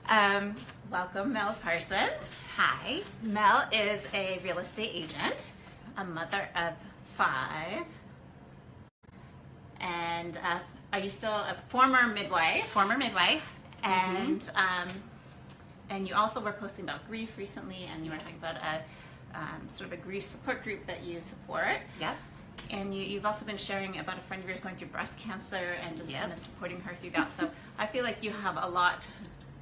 Welcome, Mel Parsons. Hi. Mel is a real estate agent, a mother of 5, and are you still a former midwife? Former midwife. And and you also were posting about grief recently, and you were talking about a sort of a grief support group that you support. Yep. And you've also been sharing about a friend of yours going through breast cancer and just kind of supporting her through that. So I feel like you have a lot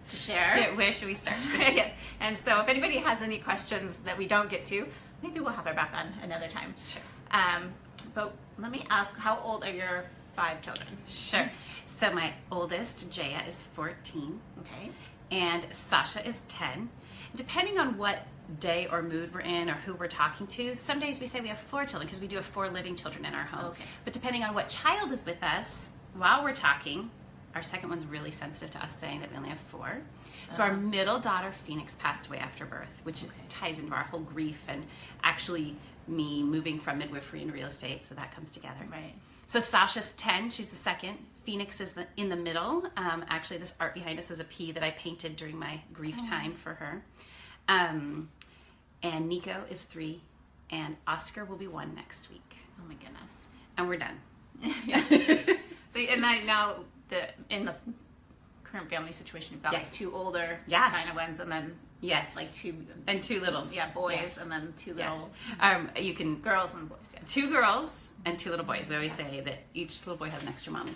to share. Yeah, where should we start? Yeah. And so if anybody has any questions that we don't get to, maybe we'll have her back on another time. Sure. But let me ask, how old are your 5 children? Sure. So my oldest, Jaya, is 14. Okay. And Sasha is 10. Depending on what day or mood we're in or who we're talking to, some days we say we have 4 children because we do have 4 living children in our home. Okay. But depending on what child is with us, while we're talking, our second one's really sensitive to us saying that we only have 4. So our middle daughter, Phoenix, passed away after birth, which ties into our whole grief and actually me moving from midwifery into real estate, so that comes together. Right. So Sasha's 10, she's the second. Phoenix is in the middle. Actually, this art behind us was a P that I painted during my grief time for her. And Nico is 3, and Oscar will be 1 next week. Oh my goodness. And we're done. Yeah. So and now in the current family situation, you've got like 2 older kind of ones, and then like 2 and 2 littles. Yeah, boys, and then 2 little. You can girls and boys. Yeah. 2 girls and 2 little boys. We always say that each little boy has an extra mommy.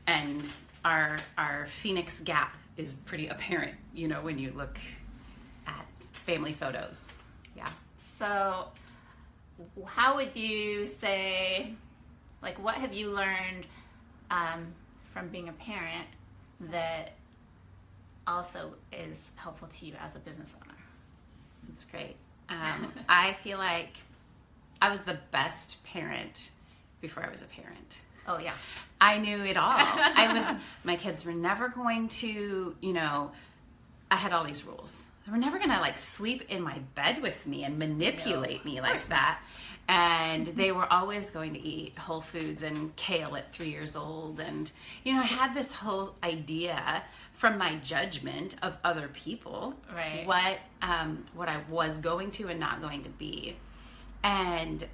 And our Phoenix gap is pretty apparent, you know, when you look at family photos. Yeah. So how would you say, like, what have you learned from being a parent that also is helpful to you as a business owner? That's great. I feel like I was the best parent before I was a parent. Oh yeah. I knew it all. My kids were never going to, you know, I had all these rules. They were never going to like sleep in my bed with me and manipulate me like that. And they were always going to eat Whole Foods and kale at 3 years old. And, you know, I had this whole idea from my judgment of other people, right? What I was going to and not going to be. And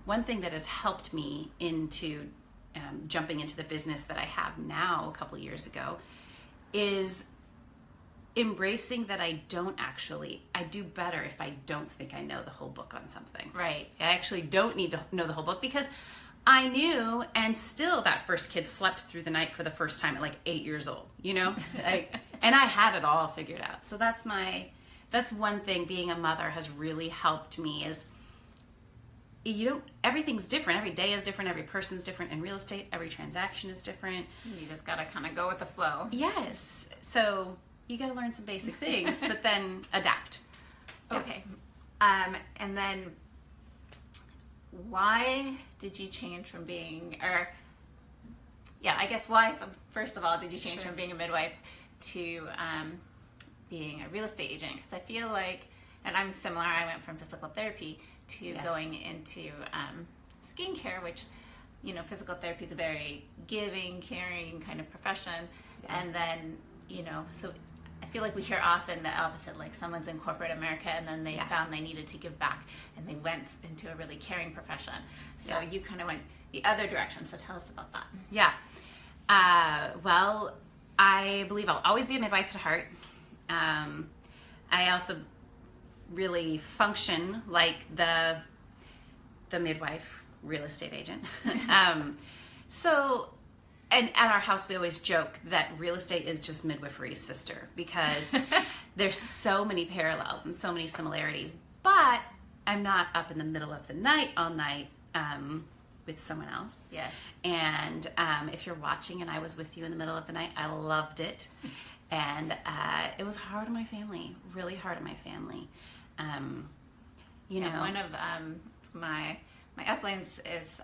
one thing that has helped me into jumping into the business that I have now a couple years ago is embracing that I do better if I don't think I know the whole book on something. Right. I actually don't need to know the whole book because I knew, and still that first kid slept through the night for the first time at like 8 years old, you know? And I had it all figured out. So that's one thing being a mother has really helped me is everything's different. Every day is different. Every person's different in real estate. Every transaction is different. You just got to kind of go with the flow. Yes. So you got to learn some basic things, but then adapt. Okay. And then why did you change from being, why, first of all, did you change from being a midwife to being a real estate agent? Because I feel like, and I'm similar, I went from physical therapy to going into skincare, which, you know, physical therapy is a very giving, caring kind of profession. Yeah. And then, you know, so I feel like we hear often the opposite, like someone's in corporate America and then they found they needed to give back and they went into a really caring profession. So you kind of went the other direction. So tell us about that. Yeah. Well, I believe I'll always be a midwife at heart. I also really function like the midwife real estate agent. And at our house, we always joke that real estate is just midwifery's sister because there's so many parallels and so many similarities. But I'm not up in the middle of the night all night with someone else. Yes. And if you're watching and I was with you in the middle of the night, I loved it. And it was hard on my family, really hard on my family. You know, one of my uplines is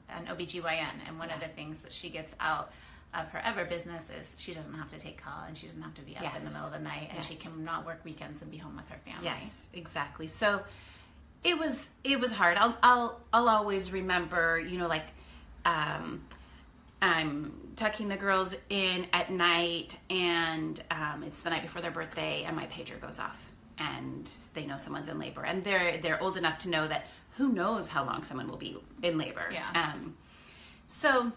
an OBGYN, and one of the things that she gets out of her ever business is she doesn't have to take call and she doesn't have to be up in the middle of the night, and she can not work weekends and be home with her family. Yes, exactly. So it was hard. I'll always remember, you know, like I'm tucking the girls in at night, and it's the night before their birthday, and my pager goes off, and they know someone's in labor, and they're old enough to know that who knows how long someone will be in labor. Yeah. So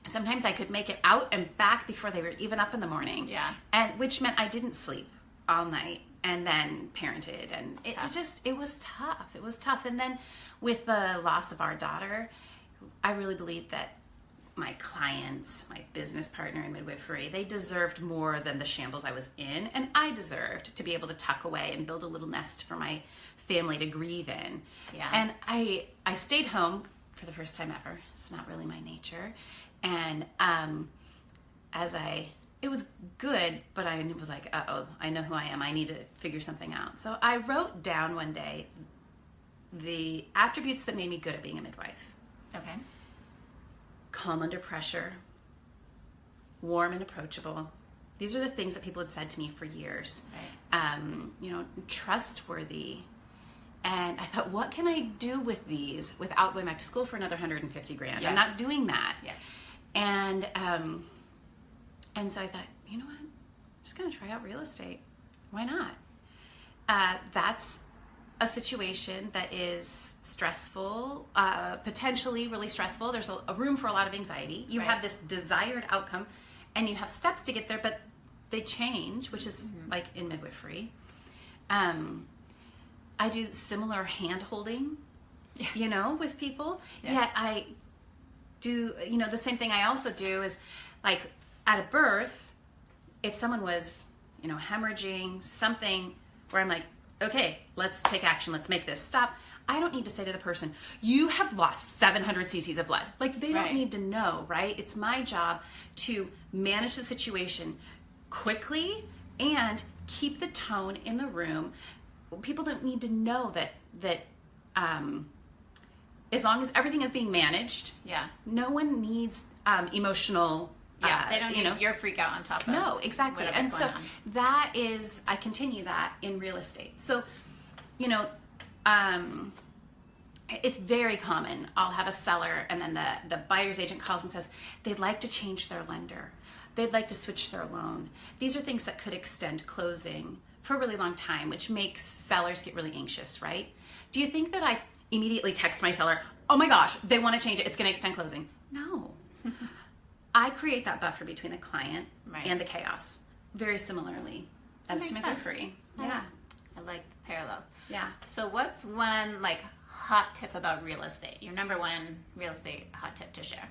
sometimes I could make it out and back before they were even up in the morning. Yeah. And which meant I didn't sleep all night, and then parented, and it was tough. It was tough. And then with the loss of our daughter, I really believed that my clients, my business partner in midwifery, they deserved more than the shambles I was in, and I deserved to be able to tuck away and build a little nest for my family to grieve in. Yeah. And I stayed home for the first time ever. It's not really my nature. And it was good, but I was like, uh-oh, I know who I am. I need to figure something out. So I wrote down one day the attributes that made me good at being a midwife. Okay. Calm under pressure, warm and approachable. These are the things that people had said to me for years. Right. Trustworthy. And I thought, what can I do with these without going back to school for another $150,000? Yes. I'm not doing that. Yes. And so I thought, you know what? I'm just going to try out real estate. Why not? That's a situation that is stressful, potentially really stressful. There's a room for a lot of anxiety. You have this desired outcome, and you have steps to get there, but they change, which is like in midwifery. I do similar hand-holding, with people. Yeah. Yet I do, the same thing I also do is, like, at a birth, if someone was, hemorrhaging, something where I'm like, okay, let's take action, let's make this stop. I don't need to say to the person, you have lost 700 cc's of blood. Like, they don't need to know, right? It's my job to manage the situation quickly and keep the tone in the room. People don't need to know that as long as everything is being managed, no one needs emotional. They don't need your freak out on top of. No, exactly. And so on. I continue that in real estate. So, it's very common. I'll have a seller, and then the buyer's agent calls and says they'd like to change their lender. They'd like to switch their loan. These are things that could extend closing for a really long time, which makes sellers get really anxious, right? Do you think that I immediately text my seller, oh my gosh, they want to change it, it's going to extend closing? No. I create that buffer between the client and the chaos, very similarly as to midwifery. Yeah. I like the parallels. Yeah. So what's one, hot tip about real estate? Your number one real estate hot tip to share?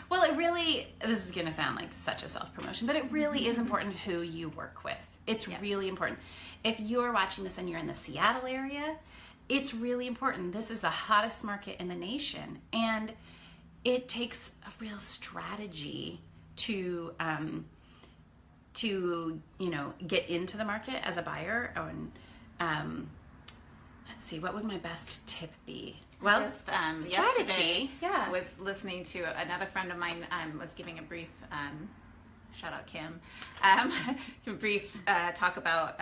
Well, this is going to sound like such a self-promotion, but it really is important who you work with. It's really important. If you're watching this and you're in the Seattle area, it's really important. This is the hottest market in the nation, and it takes a real strategy to get into the market as a buyer. And let's see, what would my best tip be? Well, just strategy. Yesterday, was listening to another friend of mine was giving a brief shout out Kim, a brief talk about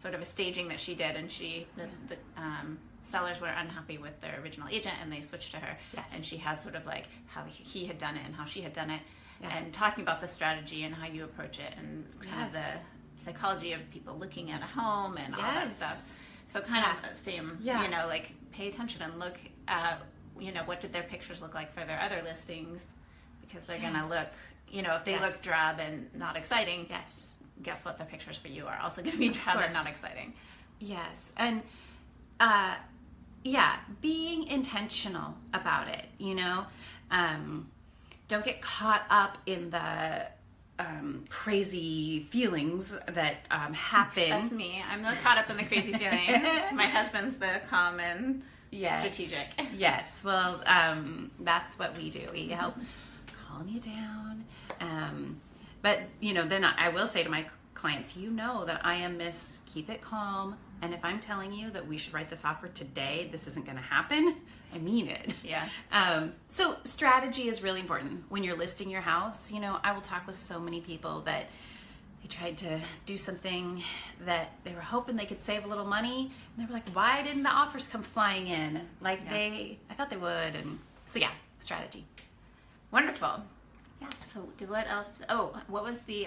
sort of a staging that she did, and the sellers were unhappy with their original agent, and they switched to her. Yes. And she has sort of like how he had done it and how she had done it, and talking about the strategy and how you approach it, and kind of the psychology of people looking at a home and all that stuff. So kind of same, pay attention and look at, what did their pictures look like for their other listings, because they're going to look, if they look drab and not exciting, guess what, their pictures for you are also going to be drab and not exciting. Yes. And, being intentional about it, don't get caught up in the crazy feelings that happen. That's me. I'm not caught up in the crazy feelings. My husband's the calm and strategic. Yes. Well, that's what we do. We help calm you down. But, then I will say to my clients, that I am Miss Keep It Calm. And if I'm telling you that we should write this offer today, this isn't going to happen, I mean it. Yeah. So strategy is really important when you're listing your house. I will talk with so many people that they tried to do something that they were hoping they could save a little money, and they were like, why didn't the offers come flying in? I thought they would. And so strategy. Wonderful. Yeah. So what else? Oh, what was the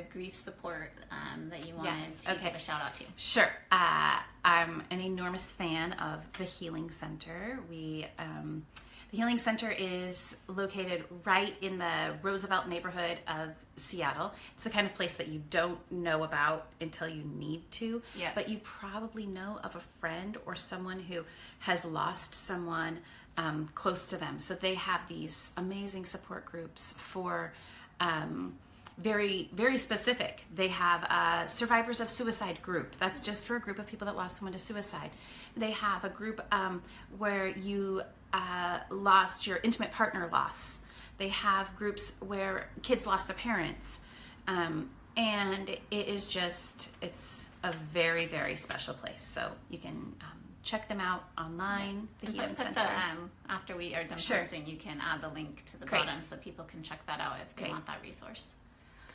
grief support that you wanted to give a shout out to? Sure. I'm an enormous fan of the Healing Center. The Healing Center is located right in the Roosevelt neighborhood of Seattle. It's the kind of place that you don't know about until you need to. Yes. But you probably know of a friend or someone who has lost someone close to them. So they have these amazing support groups for very, very specific. They have a survivors of suicide group. That's just for a group of people that lost someone to suicide. They have a group where you lost your intimate partner loss. They have groups where kids lost their parents. And it is just, it's a very, very special place. So you can check them out online, the Healing Center. After we are done posting, you can add the link to the bottom so people can check that out if they want that resource.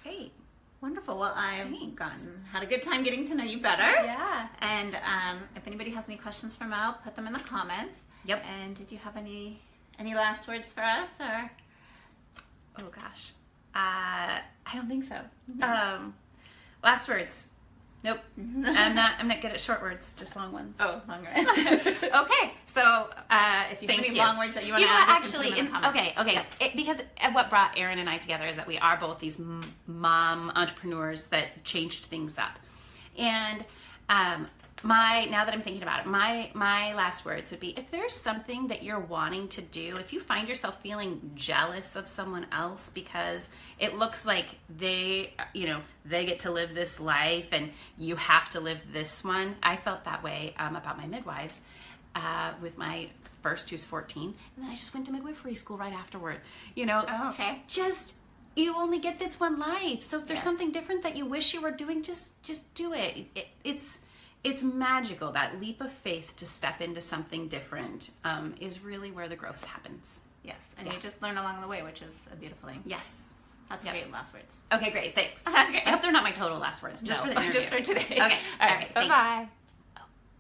Great. Wonderful. Well, I've had a good time getting to know you better. Yeah. And if anybody has any questions for Mel, put them in the comments. Yep. And did you have any last words for us, or? Oh gosh, I don't think so. Last words. Nope. I'm not good at short words, just long ones. Oh, long words. Okay. So if you have any long words that you want to add, actually, okay. Yes. Because what brought Erin and I together is that we are both these mom entrepreneurs that changed things up. And now that I'm thinking about it, my last words would be, if there's something that you're wanting to do, if you find yourself feeling jealous of someone else because it looks like they get to live this life and you have to live this one. I felt that way about my midwives with my first, who's 14, and then I just went to midwifery school right afterward. Oh, okay. You only get this one life. So if there's something different that you wish you were doing, just do it. It's magical. That leap of faith to step into something different is really where the growth happens. Yes, and you just learn along the way, which is a beautiful thing. Yes. That's great last words. Okay, great. Thanks. Okay. I hope they're not my total last words. Just for the interview. Just for today. Okay. All right. Bye-bye.